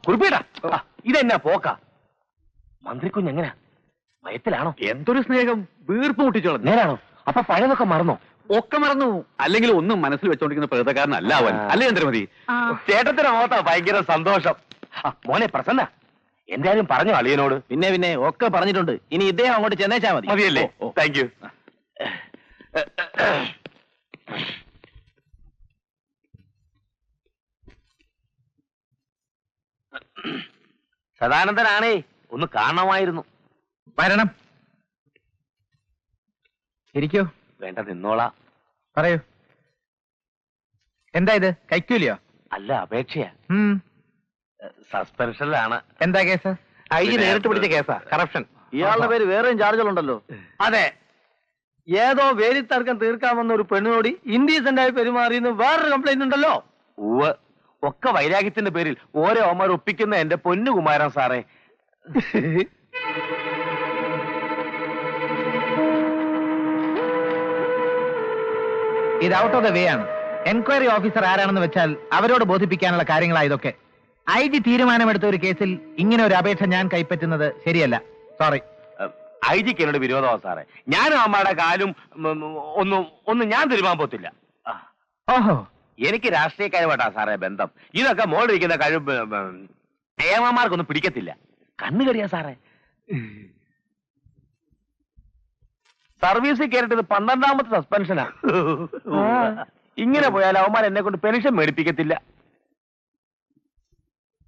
കുറിപ്പീടാ ഇതെന്നാ പോക്ക മന്ത്രിക്കുഞ്ഞെങ്ങനാ മയത്തിലാണോ? എന്തൊരു സ്നേഹം, വീർപ്പ് മുട്ടിച്ചോളാം. നേരാണോ? അപ്പൊ പഴയതൊക്കെ മറന്നോ? ഒക്കെ മറന്നു. അല്ലെങ്കിൽ ഒന്നും മനസ്സിൽ വെച്ചോണ്ടിരിക്കുന്ന പ്രകൃതക്കാരനല്ല അവൻ, അല്ലേ ചന്ദ്രമതി? ചേട്ടത്തിന് ഓർത്താ ഭയങ്കര സന്തോഷം. മോനെ പ്രസന്ന എന്തായാലും പറഞ്ഞോ അളിയനോട്? പിന്നെ ഒക്കെ പറഞ്ഞിട്ടുണ്ട്. ഇനി ഇദ്ദേഹം അങ്ങോട്ട് ചെന്നേച്ചാ മതി. മതിയല്ലേ? Thank you. സദാനന്ദനാണേ, ഒന്ന് കാണണമായിരുന്നു. വരണം. ഇരിക്കൂ. വേണ്ട, നിന്നോളാ. പറയൂ. എന്താ ഇത്, കൈക്കൂലിയോ? അല്ല, അപേക്ഷയാ. സസ്പെൻഷനിലാണ്. എന്താ കേസ്? ഐ ജി നേരിട്ട് പിടിച്ച കേസാ, കറപ്ഷൻ. ഇയാളുടെ പേര് വേറെയും ചാർജുകളുണ്ടല്ലോ. അതെ, ഏതോ വേലിത്തർക്കം തീർക്കാമെന്ന ഒരു പെണ്ണിനോട് ഇൻഡീസെന്റ് ആയി പെരുമാറിയെന്ന് വേറൊരു കംപ്ലൈന്റ് ഉണ്ടല്ലോ. ഉവ്വ്, ഒക്കെ വൈരാഗ്യത്തിന്റെ പേരിൽ ഓരോ അമ്മമാർ ഒപ്പിക്കുന്ന എന്റെ പൊന്നുകുമാരൻ സാറേ. ഇത് ഔട്ട് ഓഫ് ദ വേ ആണ്. എൻക്വയറി ഓഫീസർ ആരാണെന്ന് വെച്ചാൽ അവരോട് ബോധിപ്പിക്കാനുള്ള കാര്യങ്ങളാ ഇതൊക്കെ. ഐ ജി തീരുമാനമെടുത്ത ഒരു കേസിൽ ഇങ്ങനെ ഒരു അപേക്ഷ ഞാൻ കൈപ്പറ്റുന്നത് ശരിയല്ല. സോറി. ഐ ജിക്ക് എന്നോട് വിരോധമാ സാറേ. ഞാനും അമ്മയുടെ കാലും ഒന്നും ഞാൻ തിരുമാൻ പോത്തില്ല. ഓഹോ, എനിക്ക് രാഷ്ട്രീയക്കാരുമായിട്ടാ സാറേ ബന്ധം. ഇതൊക്കെ മോളിരിക്കുന്ന കഴിവ് ഏമാർക്കൊന്നും പിടിക്കത്തില്ല. കണ്ണുകടിയാ സാറേ. സർവീസിൽ കയറിട്ടത് 12ാമത്തെ സസ്പെൻഷനാ. ഇങ്ങനെ പോയാൽ അവന്മാർ എന്നെ കൊണ്ട് പെൻഷൻ മേടിപ്പിക്കത്തില്ല.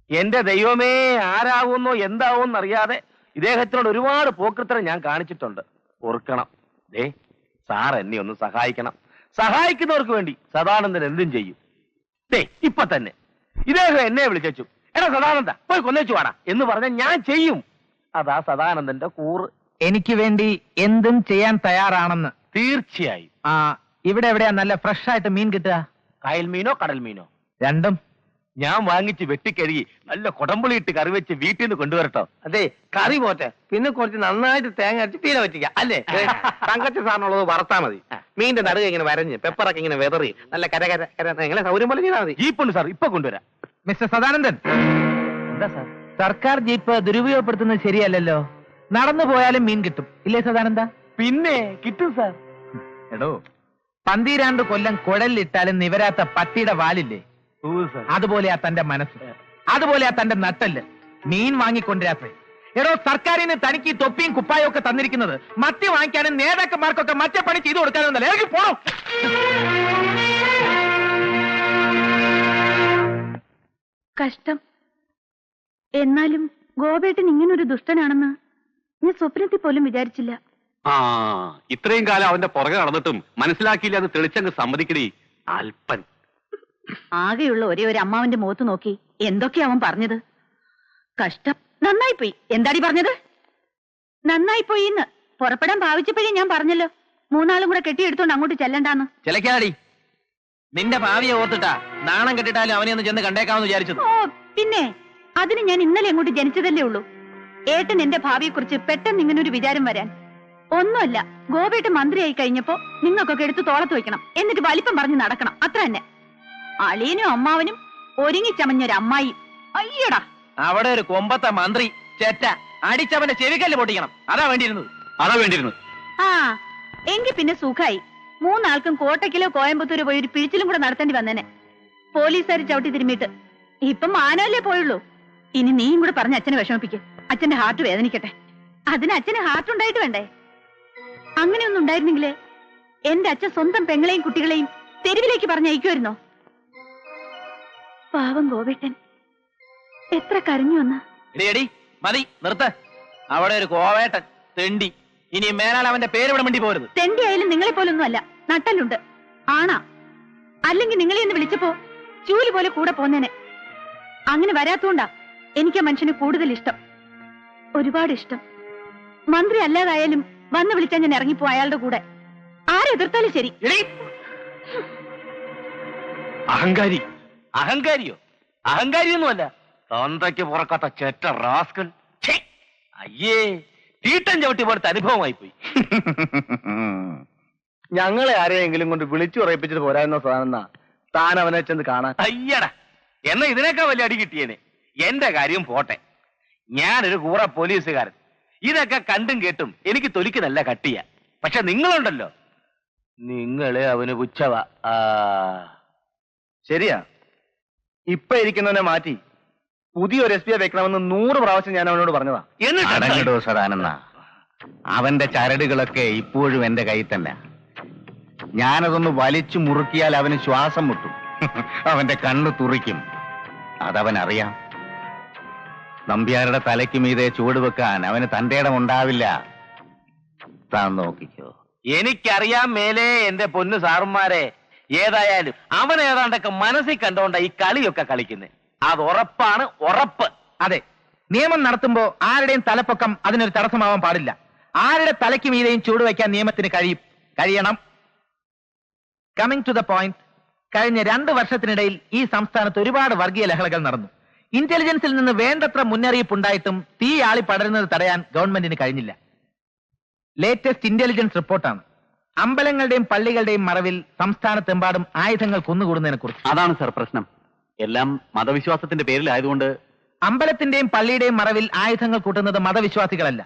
എന്റെ ദൈവമേ, ആരാകുന്നോ എന്താവുമെന്ന് അറിയാതെ ഇദ്ദേഹത്തിനോട് ഒരുപാട് പോക്കൃത്തരം ഞാൻ കാണിച്ചിട്ടുണ്ട്. ഓർക്കണം. സാർ എന്നെ ഒന്ന് സഹായിക്കണം. സഹായിക്കുന്നവർക്ക് വേണ്ടി സദാനന്ദൻ എന്തും ചെയ്യും. ഇപ്പൊ തന്നെ ഇദ്ദേഹം എന്നെ വിളിച്ചു, എടാ സദാനന്ദ പോയി കൊന്നേച്ചു വാടാ എന്ന് പറഞ്ഞാൽ ഞാൻ ചെയ്യും. അതാ സദാനന്ദന്റെ കൂറ്. എനിക്ക് വേണ്ടി എന്തും ചെയ്യാൻ തയ്യാറാണെന്ന്. തീർച്ചയായും. ഇവിടെ എവിടെയാ നല്ല ഫ്രഷ് ആയിട്ട് മീൻ കിട്ടുക? കായൽ മീനോ കടൽ മീനോ? രണ്ടും. ഞാൻ വാങ്ങിച്ച് വെട്ടിക്കഴുകി നല്ല കുടമ്പുളി ഇട്ട് കറി വെച്ച് വീട്ടിൽ നിന്ന് കൊണ്ടുവരട്ടോ? അതെ, കറി പോട്ടെ, പിന്നെ കുറച്ച് നന്നായിട്ട് തേങ്ങ അരച്ച് പീല പറ്റിക്കാം, അല്ലേ? തങ്കച്ച സാറിനുള്ളത് വറുത്താ മതി. മീന്റെ നടുക ഇങ്ങനെ വരഞ്ഞ് പെപ്പറൊക്കെ ഇങ്ങനെ വെതറി നല്ല കര നിങ്ങളെ സൗകര്യം പോലെ ചെയ്താൽ മതി. ജീപ്പുണ്ട് സാർ, ഇപ്പൊ കൊണ്ടുവരാം. മിസ്റ്റർ സദാനന്ദൻ, എന്താ സാർ? സർക്കാർ ജീപ്പ് ദുരുപയോഗപ്പെടുത്തുന്നത് ശരിയല്ലല്ലോ. നടന്നു പോയാലും മീൻ കിട്ടും, ഇല്ലേ സദാനന്ദ? പിന്നെ കിട്ടും സാർ. എടോ, 12 കൊല്ലം കുഴലിലിട്ടാലും നിവരാത്ത പട്ടിയുടെ വാലില്ലേ, അതുപോലെയാ തന്റെ മനസ്സ്, അതുപോലെയാ തന്റെ നട്ടല്. മീൻ വാങ്ങിക്കൊണ്ടിരാത്രേ. എടോ, സർക്കാരിന് തനിക്ക് തൊപ്പിയും കുപ്പായും ഒക്കെ തന്നിരിക്കുന്നത് മത്തി വാങ്ങിക്കാനും നേതാക്കന്മാർക്കൊക്കെ മറ്റേ പണി ചെയ്തു കൊടുക്കാനൊന്നല്ല. എനിക്ക് പോണം. കഷ്ടം. എന്നാലും ഗോപേട്ടൻ ഇങ്ങനൊരു ദുഷ്ടനാണെന്ന് ഞാൻ സ്വപ്നത്തിൽ പോലും വിചാരിച്ചില്ല. ഇത്രയും കാലം അവന്റെ പുറകെ നടന്നിട്ടും മനസ്സിലാക്കിയില്ല എന്ന് തെളിച്ചങ്ങ് സമ്മതിക്കണേ അല്പൻ. ആകെയുള്ള ഒരേ ഒരു അമ്മാവന്റെ മുഖത്ത് നോക്കി എന്തൊക്കെയാ അവൻ പറഞ്ഞത്. കഷ്ടം. നന്നായിപ്പോയി. എന്താടി പറഞ്ഞത്? നന്നായിപ്പോയി എന്ന് പുറപ്പെടാൻ ഭാവിച്ചപ്പോഴേ ഞാൻ പറഞ്ഞല്ലോ, 3 കൂടെ കെട്ടിയെടുത്തോണ്ട് അങ്ങോട്ട് ചെല്ലണ്ടാന്ന്. ചിലക്കാടി, നിന്റെ ഭാവിയെ ഓർത്തിട്ടാ നാണം കെട്ടിട്ടാലും അവനെ ഒന്ന് ചെന്ന് കണ്ടേക്കാമെന്ന് വിചാരിച്ചത്. ഓ പിന്നെ, അതിന് ഞാൻ ഇന്നലെ അങ്ങോട്ട് ജനിച്ചതല്ലേ ഉള്ളൂ. ഏട്ടൻ എന്റെ ഭാവിയെ കുറിച്ച് പെട്ടെന്ന് ഇങ്ങനൊരു വിചാരം വരാൻ ഒന്നുമല്ല. ഗോപേട്ടൻ മന്ത്രിയായി കഴിഞ്ഞപ്പോ നിങ്ങൾക്കൊക്കെ എടുത്ത് തോളത്ത് വെക്കണം, എന്നിട്ട് വലിപ്പം പറഞ്ഞ് നടക്കണം, അത്ര തന്നെ. അളിയനും അമ്മാവനും ഒരുങ്ങിച്ചമഞ്ഞൊരു അമ്മായി. അയ്യടാ, അവിടെ ഒരു കൊമ്പത്തെ മന്ത്രി ചേറ്റ അടിച്ചവന്റെ ചെവിക്കല്ല് പൊട്ടിക്കണം. അതാ വേണ്ടിയിരുന്നത്. ആ എങ്കി പിന്നെ സുഖായി. 3 ആൾക്കും കോട്ടയ്ക്കിലോ കോയമ്പത്തൂരോ പോയി ഒരു പിഴിച്ചിലും കൂടെ നടത്തേണ്ടി വന്നേനെ. പോലീസുകാർ ചവിട്ടി തിരുമ്മിട്ട്. ഇപ്പം മാനവല്ലേ പോയുള്ളൂ. ഇനി നീയും കൂടെ പറഞ്ഞ് അച്ഛനെ വിഷമിപ്പിക്കും. അച്ഛന്റെ ഹാർട്ട് വേദനിക്കട്ടെ. അതിന് അച്ഛന് ഹാർട്ട് ഉണ്ടായിട്ട് വേണ്ടേ? അങ്ങനെയൊന്നും ഉണ്ടായിരുന്നെങ്കിലേ എന്റെ അച്ഛൻ സ്വന്തം പെങ്ങളെയും കുട്ടികളെയും തെരുവിലേക്ക് പറഞ്ഞയക്കുമായിരുന്നോ? പാവം ഗോപേട്ടൻ എത്ര കരഞ്ഞു വന്ന. മതി, നിർത്ത്. അവിടെ ഒരു കോവേട്ടൻ തെണ്ടി. ഇനി മേലാൽ അവന്റെ പേര് ഇവിടെ മിണ്ടി പോരുത്. തെണ്ടി ആയാലും നിങ്ങളെ പോലൊന്നും അല്ല, നട്ടലുണ്ട്, ആണാ. അല്ലെങ്കിൽ നിങ്ങളെ ഒന്ന് വിളിച്ചപ്പോ ചൂല് പോലെ കൂടെ പോന്നേനെ. അങ്ങനെ വരാത്തോണ്ടാ എനിക്ക് ആ മനുഷ്യന് കൂടുതൽ ഇഷ്ടം, ഒരുപാട് ഇഷ്ടം. മന്ത്രി അല്ലാതായാലും വന്ന് വിളിച്ചാൽ ഞാൻ ഇറങ്ങിപ്പോ അയാളുടെ കൂടെ. ആരെതിർത്താലും ശരി. അഹങ്കാരി. അഹങ്കാരിയോ? അഹങ്കാരിയൊന്നുമല്ല, തന്തയ്ക്ക് പുറക്കാത്ത ചെറ്റ റാസ്കൽ. അയ്യേ, തീട്ടൻ ചവിട്ടി പോലത്തെ അനുഭവമായി പോയി. ഞങ്ങളെ ആരെയെങ്കിലും കൊണ്ട് വിളിച്ചു ഉറപ്പിച്ചിട്ട് പോരായിരുന്ന സാധനം താൻ അവനെ ചെന്ന് കാണാൻ. അയ്യടാ, എന്നാ ഇതിനേക്കാൾ വലിയ അടി കിട്ടിയേനെ. എന്റെ കാര്യം പോട്ടെ, ഞാനൊരു കൂറ പോലീസുകാരൻ. ഇതൊക്കെ കണ്ടും കേട്ടും എനിക്ക് തൊലിക്ക് നല്ല കട്ടിയ. പക്ഷെ നിങ്ങളുണ്ടല്ലോ, നിങ്ങള് അവന് പുച്ഛവ. ശരിയാ, ഇപ്പൊ ഇരിക്കുന്നവനെ മാറ്റി പുതിയൊരു SP വെക്കണമെന്ന് 100 പ്രാവശ്യം ഞാൻ അവനോട് പറഞ്ഞതാ. അടങ്ങിടോ സദാനന്ദ, അവന്റെ ചരടുകളൊക്കെ ഇപ്പോഴും എന്റെ കയ്യിൽ തന്നെ. ഞാനതൊന്ന് വലിച്ചു മുറുക്കിയാൽ അവന് ശ്വാസം മുട്ടും, അവന്റെ കണ്ണ് തുറിക്കും. അതവൻ അറിയാം. നമ്പ്യാരുടെ തലയ്ക്ക് മീതെ ചുവട് വെക്കാൻ അവന് തന്റെ ഇടം ഉണ്ടാവില്ല. താൻ നോക്കിക്കോ. എനിക്കറിയാം മേലെ എന്റെ പൊന്നു സാറുമാരെ. ഏതായാലും അവൻ ഏതാണ്ടൊക്കെ മനസ്സിൽ കണ്ടോണ്ട ഈ കളിയൊക്കെ കളിക്കുന്നത്. അത് ഉറപ്പാണ്, ഉറപ്പ്. അതെ, നിയമം നടത്തുമ്പോ ആരുടെയും തലപ്പൊക്കം അതിനൊരു തടസ്സമാവാൻ പാടില്ല. ആരുടെ തലയ്ക്ക് മീതെയും ചൂടുവയ്ക്കാൻ നിയമത്തിന് കഴിയണം. കമ്മിങ് ടു ദ പോയിന്റ്, കഴിഞ്ഞ 2 വർഷത്തിനിടയിൽ ഈ സംസ്ഥാനത്ത് ഒരുപാട് വർഗീയ ലഹളകൾ നടന്നു. ഇന്റലിജൻസിൽ നിന്ന് വേണ്ടത്ര മുന്നറിയിപ്പ് ഉണ്ടായിട്ടും തീ ആളി പടരുന്നത് തടയാൻ ഗവൺമെന്റിന് കഴിഞ്ഞില്ല. ലേറ്റസ്റ്റ് ഇന്റലിജൻസ് റിപ്പോർട്ടാണ് അമ്പലങ്ങളുടെയും പള്ളികളുടെയും മറവിൽ സംസ്ഥാനത്തെമ്പാടും ആയുധങ്ങൾ കുന്നുകൂടുന്നതിനെ കുറിച്ച്. അതാണ് സർ പ്രശ്നം. എല്ലാം മതവിശ്വാസത്തിന്റെ പേരിലായതുകൊണ്ട്. അമ്പലത്തിന്റെയും പള്ളിയുടെയും മറവിൽ ആയുധങ്ങൾ കൂട്ടുന്നത് മതവിശ്വാസികളല്ല,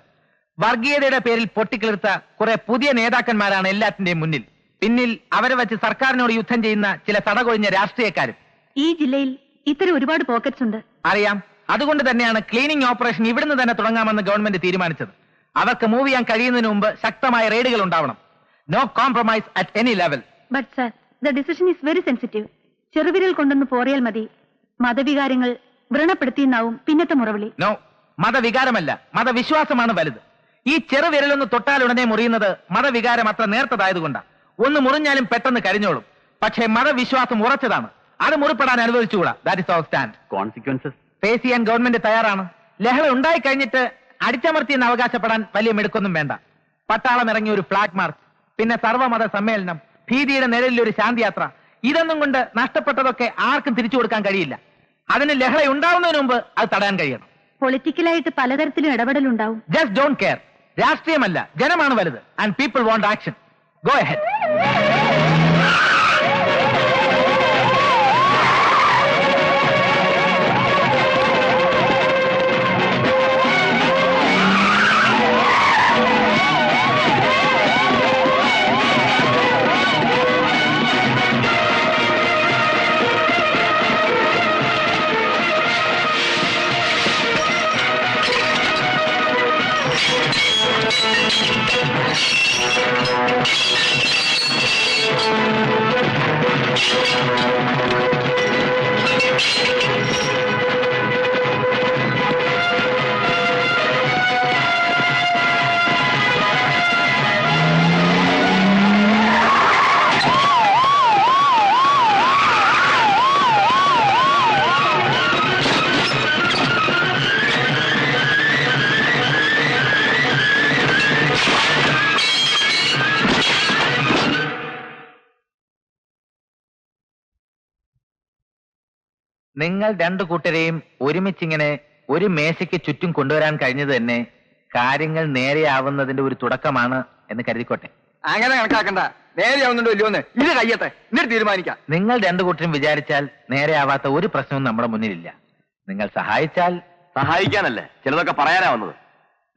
വർഗീയതയുടെ പേരിൽ പൊട്ടിക്കിളിർത്ത കുറെ പുതിയ നേതാക്കന്മാരാണ് എല്ലാത്തിന്റെയും മുന്നിൽ. പിന്നിൽ അവരെ വെച്ച് സർക്കാരിനോട് യുദ്ധം ചെയ്യുന്ന ചില തടകൊഴിഞ്ഞ രാഷ്ട്രീയക്കാരും. ഈ ജില്ലയിൽ ഇത്തരം ഒരുപാട് പോക്കറ്റ്സ് ഉണ്ട്. അറിയാം. അതുകൊണ്ട് തന്നെയാണ് ക്ലീനിങ് ഓപ്പറേഷൻ ഇവിടുന്ന് തന്നെ തുടങ്ങാമെന്ന് ഗവൺമെന്റ് തീരുമാനിച്ചത്. അവർക്ക് മൂവ് ചെയ്യാൻ കഴിയുന്നതിന് മുമ്പ് ശക്തമായ റെയ്ഡുകൾ ഉണ്ടാവണം. No compromise at any level. But sir, the decision is very sensitive. ചെറുവിരൽ കൊണ്ടൊന്ന് പോറിയാൽ മതി. മതവികാരങ്ങൾ വ്രണപ്പെടുത്തിയെന്നാവും പിന്നത്തെ മുറവിളി. നോ, മതവികാരമല്ല, മതവിശ്വാസമാണ് വലുത്. ഈ ചെറുവിരലൊന്ന് തൊട്ടാൽ ഉടനെ മുറിയുന്നത് മതവികാരം അത്ര നേർത്തതായതുകൊണ്ടാണ്. ഒന്ന് മുറിഞ്ഞാലും പെട്ടെന്ന് കരിഞ്ഞോളും. പക്ഷേ മതവിശ്വാസം ഉറച്ചതാണ്. അത് മുറിപ്പെടാൻ അനുവദിച്ചുകൂടാ. That is our stand. Consequences face ചെയ്യാൻ ഗവൺമെന്റ് തയ്യാറാണ്. ലഹള ഉണ്ടായി കഴിഞ്ഞിട്ട് അടിച്ചമർത്തിയെന്ന് അവകാശപ്പെടാൻ വലിയ മിടുക്കൊന്നും വേണ്ട. പട്ടാളം ഇറങ്ങിയ ഒരു ഫ്ലാഗ് മാർച്ച്, പിന്നെ സർവ്വമത സമ്മേളനം, ഭീതിയുടെ നിഴലിൽ ഒരു ശാന്തിയാത്ര, ഇതൊന്നും കൊണ്ട് നഷ്ടപ്പെട്ടതൊക്കെ ആർക്കും തിരിച്ചു കൊടുക്കാൻ കഴിയില്ല. അതിന് ലഹള ഉണ്ടാവുന്നതിന് മുമ്പ് അത് തടയാൻ കഴിയണം. പൊളിറ്റിക്കലായിട്ട് പലതരത്തിലും ഇടപെടലുണ്ടാവും. Just don't care. രാഷ്ട്രീയമല്ല, ജനമാണ് വലുത്. And people want action. Go ahead. നിങ്ങൾ 2 കൂട്ടരെയും ഒരുമിച്ചിങ്ങനെ ഒരു മേശയ്ക്ക് ചുറ്റും കൊണ്ടുവരാൻ കഴിഞ്ഞത് തന്നെ കാര്യങ്ങൾ നേരെയാവുന്നതിന്റെ ഒരു തുടക്കമാണ് എന്ന് കരുതിക്കോട്ടെ. അങ്ങനെ കണക്കാക്കണ്ട. നേരെയാവുന്നുണ്ടോ ഇല്ലയോന്ന് ഇത് കഴിയട്ടെ, എന്നിട്ട് തീരുമാനിക്കാം. നിങ്ങൾ 2 കൂട്ടരും വിചാരിച്ചാൽ നേരെയാവാത്ത ഒരു പ്രശ്നവും നമ്മുടെ മുന്നിലില്ല. നിങ്ങൾ സഹായിച്ചാൽ. സഹായിക്കാനല്ലേ ചിലതൊക്കെ പറയാനാ വന്നത്.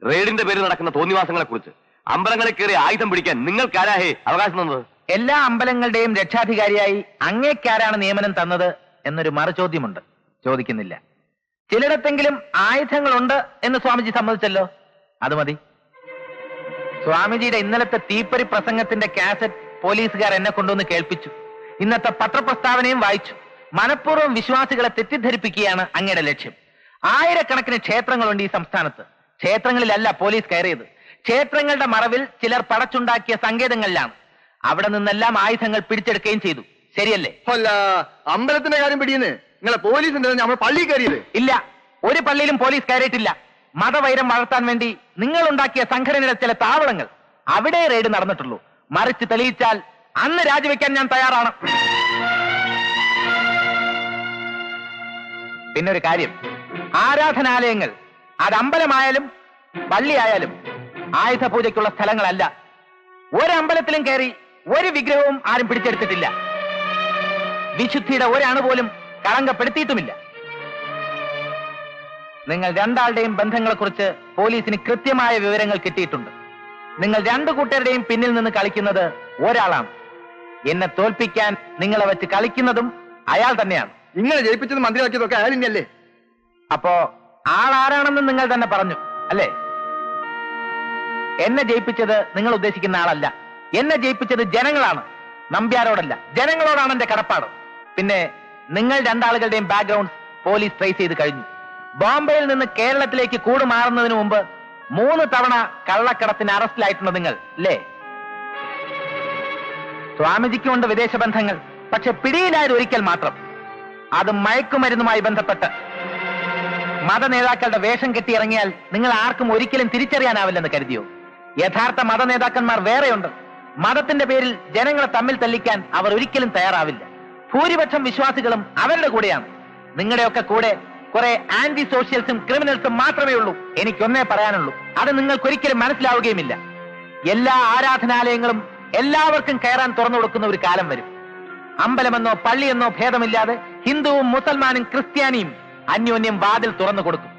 റെയ്ഡിന്റെ പേരിൽ നടക്കുന്ന തോന്നിവാസങ്ങളെ കുറിച്ച് അമ്പലങ്ങളിൽ കയറി ആയുധം പിടിക്കാൻ നിങ്ങൾക്കാരാഹേ അവകാശം തന്നത്? എല്ലാ അമ്പലങ്ങളുടെയും രക്ഷാധികാരിയായി അങ്ങേക്കാരാണ് നിയമനം തന്നത് എന്നൊരു മറുചോദ്യമുണ്ട്. ചോദിക്കുന്നില്ല. ചിലയിടത്തെങ്കിലും ആയുധങ്ങളുണ്ട് എന്ന് സ്വാമിജി സമ്മതിച്ചല്ലോ, അത് മതി. സ്വാമിജിയുടെ ഇന്നലത്തെ തീപ്പൊരി പ്രസംഗത്തിന്റെ കാസറ്റ് പോലീസുകാർ എന്നെ കൊണ്ടുവന്ന് കേൾപ്പിച്ചു. ഇന്നത്തെ പത്രപ്രസ്താവനയും വായിച്ചു. മനഃപൂർവ്വം വിശ്വാസികളെ തെറ്റിദ്ധരിപ്പിക്കുകയാണ് അങ്ങയുടെ ലക്ഷ്യം. ആയിരക്കണക്കിന് ക്ഷേത്രങ്ങളുണ്ട് ഈ സംസ്ഥാനത്ത്. ക്ഷേത്രങ്ങളിലല്ല പോലീസ് കയറിയത്. ക്ഷേത്രങ്ങളുടെ മറവിൽ ചിലർ പടച്ചുണ്ടാക്കിയ സങ്കേതങ്ങളിലാണ്. അവിടെ നിന്നെല്ലാം ആയുധങ്ങൾ പിടിച്ചെടുക്കുകയും ചെയ്തു. ശരിയല്ലേ? അല്ല, അമ്പലത്തിന്റെ കാര്യം പിടിയുന്നേ നിങ്ങളെ പോലീസ് നമ്മൾ പള്ളി കയറിയത് ഇല്ല. ഒരു പള്ളിയിലും പോലീസ് കയറിയിട്ടില്ല. മതവൈരം വളർത്താൻ വേണ്ടി നിങ്ങൾ ഉണ്ടാക്കിയ സംഘടനയുടെ ചില താവളങ്ങൾ, അവിടെ റെയ്ഡ് നടന്നിട്ടുള്ളൂ. മറിച്ച് തെളിയിച്ചാൽ അന്ന് രാജിവെക്കാൻ ഞാൻ തയ്യാറാണ്. പിന്നൊരു കാര്യം, ആരാധനാലയങ്ങൾ അത് അമ്പലമായാലും പള്ളിയായാലും ആയുധ പൂജയ്ക്കുള്ള സ്ഥലങ്ങളല്ല. ഒരമ്പലത്തിലും കയറി ഒരു വിഗ്രഹവും ആരും പിടിച്ചെടുത്തിട്ടില്ല. വിശുദ്ധിയുടെ ഒരണു പോലും കളങ്കപ്പെടുത്തിയിട്ടുമില്ല. നിങ്ങൾ രണ്ടാളുടെയും ബന്ധങ്ങളെക്കുറിച്ച് പോലീസിന് കൃത്യമായ വിവരങ്ങൾ കിട്ടിയിട്ടുണ്ട്. നിങ്ങൾ രണ്ടു കൂട്ടരുടെയും പിന്നിൽ നിന്ന് കളിക്കുന്നത് ഒരാളാണ്. എന്നെ തോൽപ്പിക്കാൻ നിങ്ങളെ വെച്ച് കളിക്കുന്നതും അയാൾ തന്നെയാണ്. നിങ്ങളെ ജയിപ്പിച്ചത് മന്ത്രിയാക്കിയതൊക്കെ അയാൾ തന്നെയല്ലേ? അപ്പോ ആളാരാണെന്ന് നിങ്ങൾ തന്നെ പറഞ്ഞു അല്ലേ? എന്നെ ജയിപ്പിച്ചത് നിങ്ങൾ ഉദ്ദേശിക്കുന്ന ആളല്ല. എന്നെ ജയിപ്പിച്ചത് ജനങ്ങളാണ്. നമ്പ്യാരോടല്ല, ജനങ്ങളോടാണ് എന്റെ കടപ്പാട്. പിന്നെ നിങ്ങൾ രണ്ടാളുകളുടെയും ബാക്ക്ഗ്രൗണ്ട്സ് പോലീസ് ട്രേസ് ചെയ്ത് കഴിഞ്ഞു. ബോംബെയിൽ നിന്ന് കേരളത്തിലേക്ക് കൂടുമാറുന്നതിന് മുമ്പ് 3 തവണ കള്ളക്കടത്തിന് അറസ്റ്റിലായിട്ടുണ്ട് നിങ്ങൾ അല്ലേ? സ്വാമിജിക്കുമുണ്ട് വിദേശ ബന്ധങ്ങൾ. പക്ഷെ പിടിയിലായത് ഒരിക്കൽ മാത്രം. അത് മയക്കുമരുന്നുമായി ബന്ധപ്പെട്ട്. മത നേതാക്കളുടെ വേഷം കെട്ടിയിറങ്ങിയാൽ നിങ്ങൾ ആർക്കും ഒരിക്കലും തിരിച്ചറിയാനാവില്ലെന്ന് കരുതിയോ? യഥാർത്ഥ മത നേതാക്കന്മാർ വേറെയുണ്ട്. മതത്തിന്റെ പേരിൽ ജനങ്ങളെ തമ്മിൽ തല്ലിക്കാൻ അവർ ഒരിക്കലും തയ്യാറാവില്ല. ഭൂരിപക്ഷം വിശ്വാസികളും അവരുടെ കൂടെയാണ്. നിങ്ങളുടെയൊക്കെ കൂടെ കുറെ ആന്റി സോഷ്യൽസും ക്രിമിനൽസും മാത്രമേ ഉള്ളൂ. എനിക്കൊന്നേ പറയാനുള്ളൂ, അത് നിങ്ങൾക്കൊരിക്കലും മനസ്സിലാവുകയുമില്ല. എല്ലാ ആരാധനാലയങ്ങളും എല്ലാവർക്കും കയറാൻ തുറന്നു കൊടുക്കുന്ന ഒരു കാലം വരും. അമ്പലമെന്നോ പള്ളിയെന്നോ ഭേദമില്ലാതെ ഹിന്ദുവും മുസൽമാനും ക്രിസ്ത്യാനിയും അന്യോന്യം വാതിൽ തുറന്നു കൊടുക്കും.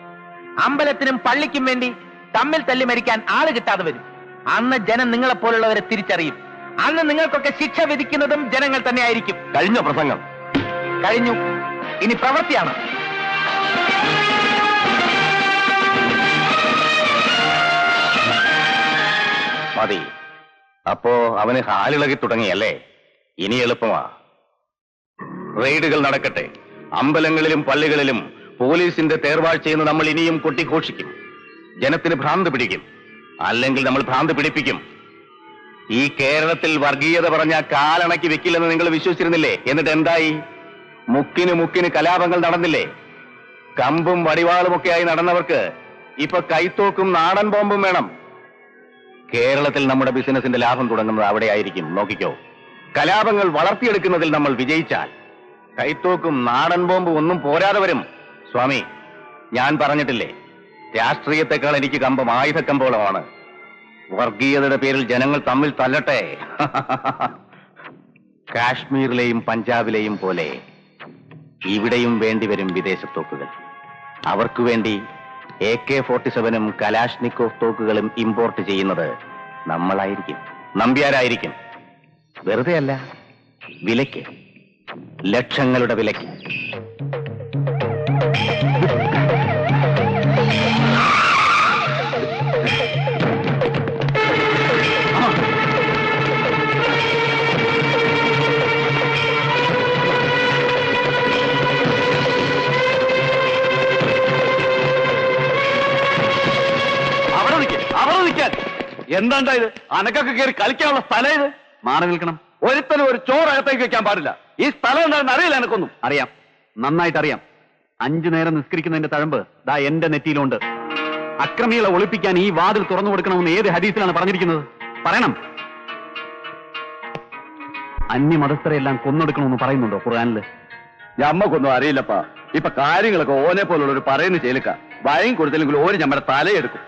അമ്പലത്തിനും പള്ളിക്കും വേണ്ടി തമ്മിൽ തല്ലി മരിക്കാൻ ആള് കിട്ടാതെ വരും. അന്ന് ജനം നിങ്ങളെപ്പോലുള്ളവരെ തിരിച്ചറിയും. അന്ന് നിങ്ങൾക്കൊക്കെ ശിക്ഷ വിധിക്കുന്നതും ജനങ്ങൾ തന്നെ ആയിരിക്കും. കഴിഞ്ഞ പ്രസംഗം കഴിഞ്ഞു. ഇനി പ്രവൃത്തിയാണ്. മതി. അപ്പോ അവന് ഹാലിളകി തുടങ്ങിയല്ലേ? ഇനി എളുപ്പമാ. റെയ്ഡുകൾ നടക്കട്ടെ. അമ്പലങ്ങളിലും പള്ളികളിലും പോലീസിന്റെ തേർവാഴ്ചയെന്ന് നമ്മൾ ഇനിയും കൊട്ടിഘോഷിക്കും. ജനത്തിന് ഭ്രാന്ത് പിടിക്കും. അല്ലെങ്കിൽ നമ്മൾ ഭ്രാന്ത് പിടിപ്പിക്കും. ഈ കേരളത്തിൽ വർഗീയത പറഞ്ഞ കാലണക്കി വെക്കില്ലെന്ന് നിങ്ങൾ വിശ്വസിച്ചിരുന്നില്ലേ? എന്നിട്ട് എന്തായി? മുക്കിന് കലാപങ്ങൾ നടന്നില്ലേ? കമ്പും വടിവാളുമൊക്കെയായി നടന്നവർക്ക് ഇപ്പൊ കൈത്തോക്കും നാടൻ ബോംബും വേണം. കേരളത്തിൽ നമ്മുടെ ബിസിനസിന്റെ ലാഭം തുടങ്ങുന്നത് അവിടെ ആയിരിക്കും. നോക്കിക്കോ. കലാപങ്ങൾ വളർത്തിയെടുക്കുന്നതിൽ നമ്മൾ വിജയിച്ചാൽ കൈത്തോക്കും നാടൻ ബോംബും ഒന്നും പോരാതെ വരും. സ്വാമി, ഞാൻ പറഞ്ഞിട്ടില്ലേ, രാഷ്ട്രീയത്തെക്കാൾ എനിക്ക് കമ്പം ആയുധക്കമ്പോളമാണ്. വർഗീയതയുടെ പേരിൽ ജനങ്ങൾ തമ്മിൽ തല്ലട്ടെ. കാശ്മീരിലെയും പഞ്ചാബിലെയും പോലെ ഇവിടെയും വേണ്ടിവരും വിദേശത്തോക്കുകൾ. അവർക്കു വേണ്ടി AK-47 കലാഷ്നിക്കോവ് തോക്കുകളും ഇമ്പോർട്ട് ചെയ്യുന്നത് നമ്മളായിരിക്കും, നമ്പ്യാരായിരിക്കും. വെറുതെ അല്ല, വിലയ്ക്ക്, ലക്ഷങ്ങളുടെ വിലയ്ക്ക്. എന്താണ്ടാ ഇത്? അനക്കൊക്കെ കയറി കളിക്കാനുള്ള സ്ഥലം ഇത്. മാറി നിൽക്കണം. ഒരുത്തനും ഒരു ചോറകത്തേക്ക് വെക്കാൻ പാടില്ല. ഈ സ്ഥലം എന്താണെന്ന് അറിയില്ല എനക്കൊന്നും. അറിയാം, നന്നായിട്ട് അറിയാം. 5 നേരം നിസ്കരിക്കുന്നതിന്റെ തഴമ്പ് ദാ എന്റെ നെറ്റിയിലുണ്ട്. അക്രമികളെ ഒളിപ്പിക്കാൻ ഈ വാതിൽ തുറന്നു കൊടുക്കണമെന്ന് ഏത് ഹദീസിലാണ് പറഞ്ഞിരിക്കുന്നത്? പറയണം. അന്യമതസ്ഥരെല്ലാം കൊന്നൊടുക്കണമെന്ന് പറയുന്നുണ്ടോ ഖുർആനില്? ഞമ്മക്കൊന്നും അറിയില്ലപ്പാ. ഇപ്പൊ കാര്യങ്ങളൊക്കെ ഓനെ പോലുള്ള ഒരു പറയുന്ന ചെയ്യലിക്ക. ഭയം കൊടുത്തില്ലെങ്കിൽ ഓര് ഞമ്മടെ തലയെടുക്കും.